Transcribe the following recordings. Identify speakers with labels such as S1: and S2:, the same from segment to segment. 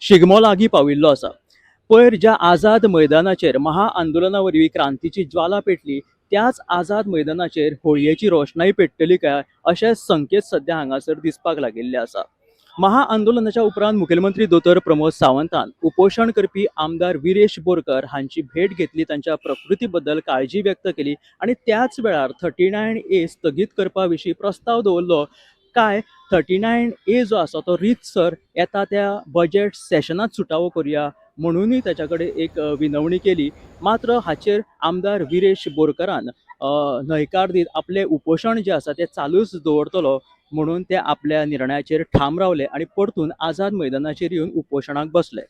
S1: शिगमो लागीं पाविल्लो आसा. पयर ज्या आझाद मैदानाचेर महाआंदोलना वरवीं क्रांतीची ज्वाला पेटली, त्याच आझाद मैदानाचेर होळयेची रोषणाई पेट्टली काय अशे संकेत सध्या हांगासर दिसपाक लागिल्ले आसा. महाआंदोलनाच्या उपरांत मुखेलमंत्री दोतोर प्रमोद सावंतान उपोशण करपी आमदार विरेश बोरकर हांची भेट घेतली, तांच्या प्रकृती बद्दल काळजी व्यक्त केली आणि त्याच वेळार 39A स्थगीत करपा विशीं प्रस्ताव दवरलो. काय 39A जो आसा तो रितसर येता त्या बजेट सेशनात सुटावो करया म्हणूनय ताच्या कडेन एक विनवणी केली. मात्र हाचेर आमदार विरेश बोरकरान न्हयकार दीत आपले उपोशण जे आसा ते चालूच दवरतलो म्हणून ते आपल्या निर्णयाचेर ठाम रावले आणि परतून आझाद मैदानाचेर येवन उपोशणाक बसले.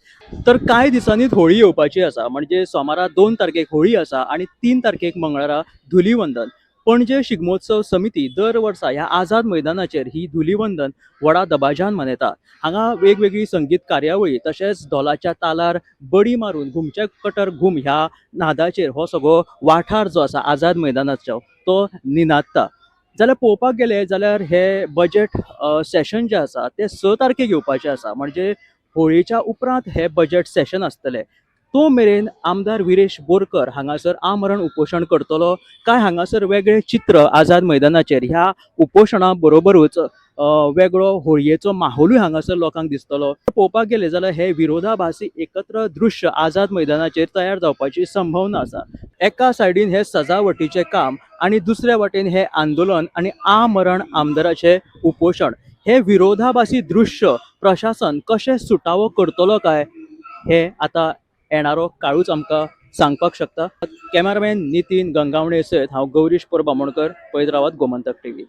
S1: तर कांय दिसांनीच होळी येवपाची आसा, म्हणजे सोमारा 2 तारखेक होळी आसा आणि 3 तारखेक मंगळारा धुलीवंदन. पणजे शिगमोत्सव समिती दर वर्सा ह्या आझाद मैदानाचेर ही धुलीवंदन व्हडा दबाज्यान मनयता. हांगा वेगवेगळी संगीत कार्यावळी तशेंच ढोलाच्या तालार बडी मारून घुमचे कटर घुम ह्या नादाचेर हो सगळो वाठार जो आसा आझाद मैदानाचो तो निनादता. जाल्यार पळोवपाक गेले जाल्यार हे बजेट सेशन जे आसा ते 6 तारखेक येवपाचें आसा, म्हणजे होळयेच्या उपरांत हे बजेट सेशन आसतलें. तो मेरेन आमदार विरेश बोरकर हांगासर आमरण उपोशण करतलो काय हांगासर वेगळे चित्र आझाद मैदानाचेर ह्या उपोशणा बरोबरूच वेगळो होळयेचो माहोलूय हांगासर लोकांक दिसतलो. पळोवपाक गेले जाल्यार हे विरोधाभासी एकत्र दृश्य आझाद मैदानाचेर तयार जावपाची संभावना आसा. एका सायडीन हे सजावटीचे काम आणि दुसऱ्या वाटेन हे आंदोलन आणि आमरण आमदाराचे उपोशण. हे विरोधाभासी दृश्य प्रशासन कशें सुटावो करतलो काय हे आता येणारो काळूच आमकां सांगपाक शकता. कॅमेरामॅन नितीन गंगावणे सयत हांव गौरीश बामणकर, पळयत रावात गोमंतक टीव्ही.